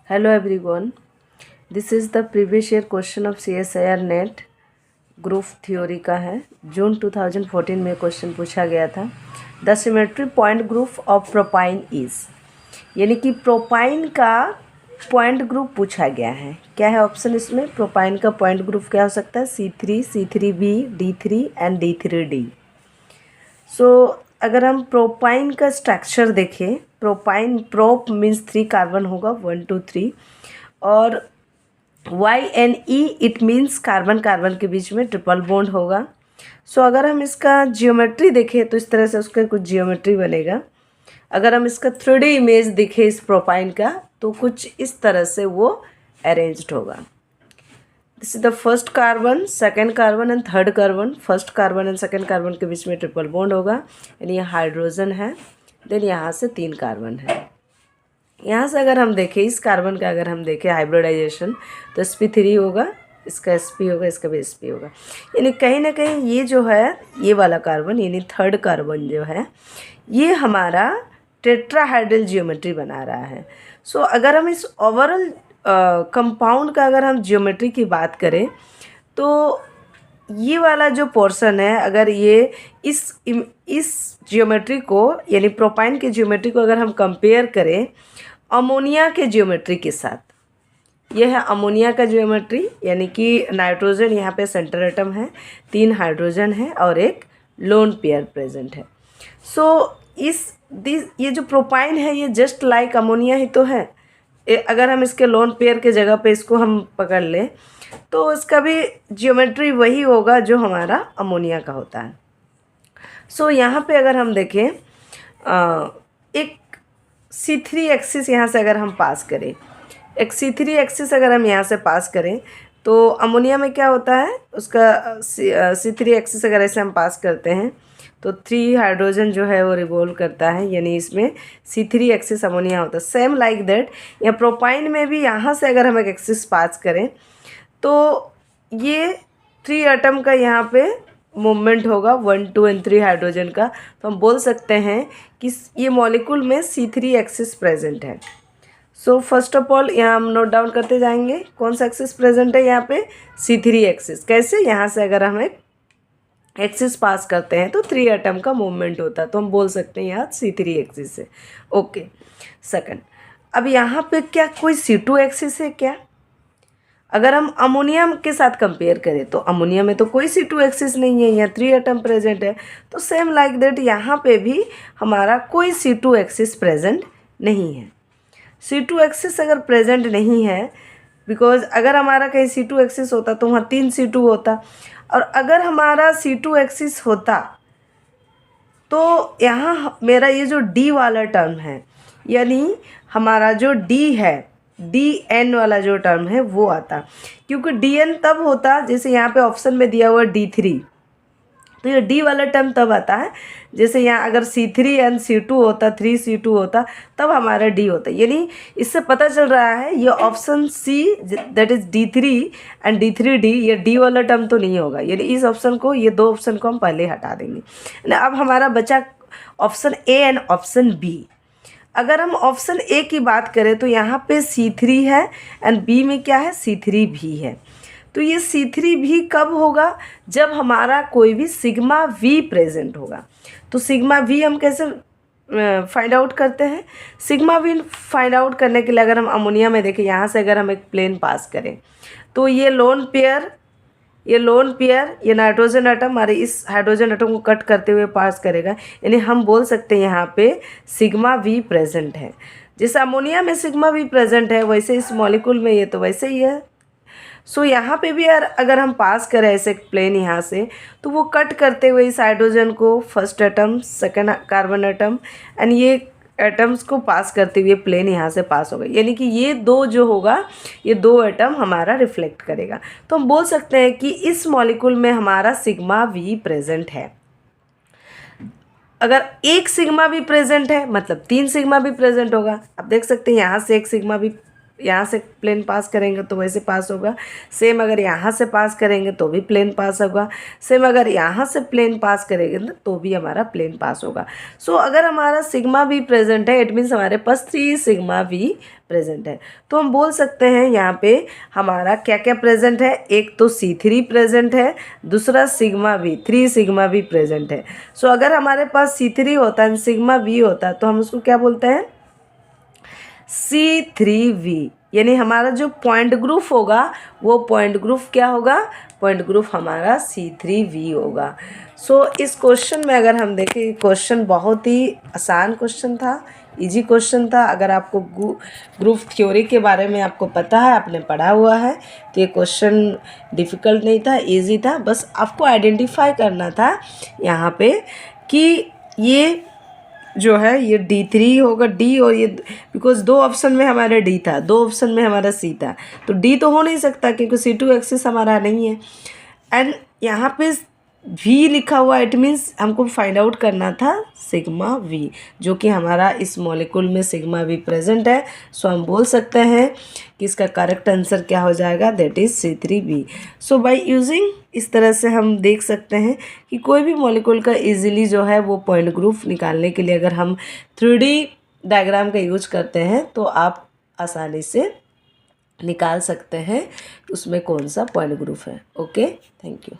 Hello everyone. This is the previous year question of CSIR knit group theory का है। जून 2014 में question पूछा गया था। The symmetry point group of propyne is, यानी कि प्रोपाइन का पॉइंट ग्रुप पूछा गया है। क्या है ऑप्शन इसमें? प्रोपाइन का पॉइंट ग्रुप क्या हो सकता है? C3, C3b, D3 and D3d। अगर हम प्रोपाइन का स्ट्रक्चर देखें, प्रोपाइन प्रोप मीन्स 3 कार्बन होगा, 1 2 3, और YNE it means carbon carbon के बीच में ट्रिपल बॉन्ड होगा। अगर हम इसका जियोमेट्री देखें तो इस तरह से उसका कुछ जियोमेट्री बनेगा। अगर हम इसका 3D इमेज देखें इस प्रोपाइन का तो कुछ इस तरह से वो अरेंज्ड होगा। This is the first carbon, second carbon and third carbon. First carbon and second carbon के बीच में ट्रिपल बॉन्ड होगा, यानी ये हाइड्रोजन है। देन यहाँ से 3 कार्बन है। यहाँ से अगर हम देखें इस कार्बन का, अगर हम देखें हाइब्रिडाइजेशन तो sp3 होगा, इसका sp होगा, इसका भी sp होगा। यानी कहीं ना कहीं ये जो है ये वाला कार्बन यानी थर्ड कार्बन जो है ये हमारा टेट्राहाइड्रल जियोमेट्री बना रहा है। अगर हम इस ओवरऑल कंपाउंड का अगर हम जियोमेट्री की बात करें तो ये वाला जो पोर्शन है, अगर ये इस जियोमेट्री को यानी प्रोपाइन के जियोमेट्री को अगर हम कंपेयर करें अमोनिया के जियोमेट्री के साथ, यह है अमोनिया का जियोमेट्री, यानी कि नाइट्रोजन यहाँ पे सेंटर एटम है, 3 हाइड्रोजन है और एक लोन पेयर प्रेजेंट है। ये जो प्रोपाइन है ये जस्ट लाइक अमोनिया ही तो है। अगर हम इसके लोन पेयर के जगह पे इसको हम पकड़ लें तो इसका भी जियोमेट्री वही होगा जो हमारा अमोनिया का होता है। यहाँ पे अगर हम देखें एक C3 एक्सिस यहाँ से अगर हम पास करें, एक C3 एक्सिस अगर हम यहाँ से पास करें तो अमोनिया में क्या होता है, उसका C3 एक्सिस अगर ऐसे हम पास करते हैं तो 3 हाइड्रोजन जो है वो रिवॉल्व करता है, यानी इसमें C3 एक्सिस अमोनिया होता है। सेम लाइक दैट या प्रोपाइन में भी यहाँ से अगर हम एक एक्सिस पास करें तो ये 3 एटम का यहाँ पे मूवमेंट होगा, 1 2 एंड 3 हाइड्रोजन का। तो हम बोल सकते हैं कि ये मॉलिक्यूल में C3 एक्सिस प्रेजेंट है। फर्स्ट ऑफ ऑल यहाँ हम नोट डाउन करते जाएंगे कौन सा एक्सिस प्रेजेंट है यहाँ पे, C3 एक्सिस। कैसे? यहाँ से अगर हम एक एक्सिस पास करते हैं तो 3 एटम का मूवमेंट होता है, तो हम बोल सकते हैं यहाँ C3 एक्सिस है। ओके, सेकंड, अब यहाँ पे क्या कोई C2 एक्सिस है क्या? अगर हम अमोनियम के साथ कंपेयर करें तो अमोनिया में तो कोई C2 एक्सिस नहीं है, यहाँ 3 एटम प्रेजेंट है। तो सेम लाइक दैट यहाँ पे भी हमारा कोई C2 एक्सिस प्रेजेंट नहीं है। C2 एक्सिस अगर प्रेजेंट नहीं है, बिकॉज अगर हमारा कहीं C2 एक्सिस होता तो वहाँ 3 C2 होता, और अगर हमारा C2 एक्सिस होता तो यहाँ मेरा ये जो D वाला टर्म है, यानी हमारा जो D है, DN वाला जो टर्म है वो आता, क्योंकि DN तब होता जैसे यहाँ पे ऑप्शन में दिया हुआ D3, तो ये D वाला टर्म तब आता है जैसे यहाँ अगर C3 C2 होता, 3 C2 होता, तब हमारा D होता। यानी इससे पता चल रहा है ये option C that is D3 and D3D ये D वाला टर्म तो नहीं होगा, यानी इस ऑप्शन को, ये 2 ऑप्शन को हम पहले हटा देंगे। अब हमारा बचा option A and option B। अगर हम ऑप्शन A की बात करें तो यहाँ पे C3 है एंड B में क्या है, C3 भी है। तो ये C3 भी कब होगा? जब हमारा कोई भी सिग्मा V प्रेजेंट होगा। तो सिग्मा V हम कैसे फाइंड आउट करते हैं? सिग्मा V फाइंड आउट करने के लिए अगर हम अमोनिया में देखें, यहाँ से अगर हम एक प्लेन पास करें तो ये लोन पेयर, ये नाइट्रोजन एटम हमारे इस हाइड्रोजन एटम को कट करते हुए पास करेगा, यानी हम बोल सकते हैं यहाँ पे सिग्मा V प्रेजेंट है। जैसे अमोनिया में सिग्मा V प्रेजेंट है वैसे इस मॉलिक्यूल में ये तो वैसे ही है। यहाँ पे भी यार अगर हम पास करें ऐसे प्लेन यहाँ से तो वो कट करते हुए इस हाइड्रोजन को first atom, second carbon atom and ये एटम्स को पास करते हुए प्लेन यहाँ से पास होगा, यानी कि ये 2 जो होगा ये 2 एटम हमारा रिफ्लेक्ट करेगा। तो हम बोल सकते हैं कि इस मॉलिक्यूल में हमारा सिग्मा V प्रेजेंट है। अगर एक सिग्मा भी प्रेजेंट है मतलब 3 सिग्मा भी प्रेजेंट होगा। आप देख सकते हैं यहाँ से एक सिग्मा भी यहाँ से प्लेन पास करेंगे तो वैसे पास होगा। सेम अगर यहाँ से पास करेंगे तो भी प्लेन पास होगा। सेम अगर यहाँ से प्लेन पास करेंगे ना तो भी हमारा प्लेन पास होगा। सो अगर हमारा सिग्मा भी प्रेजेंट है, इट मीन्स हमारे पास 3 सिग्मा भी प्रेजेंट है। तो हम बोल सकते हैं यहाँ पे हमारा क्या क्या प्रेजेंट है। एक तो C3 प्रेजेंट है, दूसरा सिग्मा भी, 3 सिग्मा भी प्रेजेंट है। सो अगर हमारे पास C3 होता है, सिग्मा भी होता है, तो हम उसको क्या बोलते हैं, C3V। यानी हमारा जो पॉइंट ग्रुप होगा वो पॉइंट ग्रुप क्या होगा, पॉइंट ग्रुप हमारा C3V होगा। सो इस क्वेश्चन में अगर हम देखें, क्वेश्चन बहुत ही आसान क्वेश्चन था, इजी क्वेश्चन था। अगर आपको ग्रुप थ्योरी के बारे में आपको पता है, आपने पढ़ा हुआ है, तो ये क्वेश्चन डिफ़िकल्ट नहीं था, इजी था। बस आपको आइडेंटिफाई करना था यहाँ पे कि ये जो है ये D3 होगा, D, और ये बिकॉज 2 ऑप्शन में हमारा D था, 2 ऑप्शन में हमारा C था, तो D तो हो नहीं सकता क्योंकि C2 एक्सिस हमारा नहीं है। एंड यहाँ पे V लिखा हुआ, इट मीन्स हमको फाइंड आउट करना था सिग्मा V, जो कि हमारा इस मॉलिक्यूल में सिग्मा V प्रेजेंट है। सो हम बोल सकते हैं कि इसका करेक्ट आंसर क्या हो जाएगा, that is C3V। So by using इस तरह से हम देख सकते हैं कि कोई भी मॉलिक्यूल का इजीली जो है वो पॉइंट ग्रुप निकालने के लिए अगर हम 3D डायग्राम का यूज करते हैं तो आप आसानी से निकाल सकते हैं उसमें कौन सा पॉइंट ग्रुप है। Okay, thank you.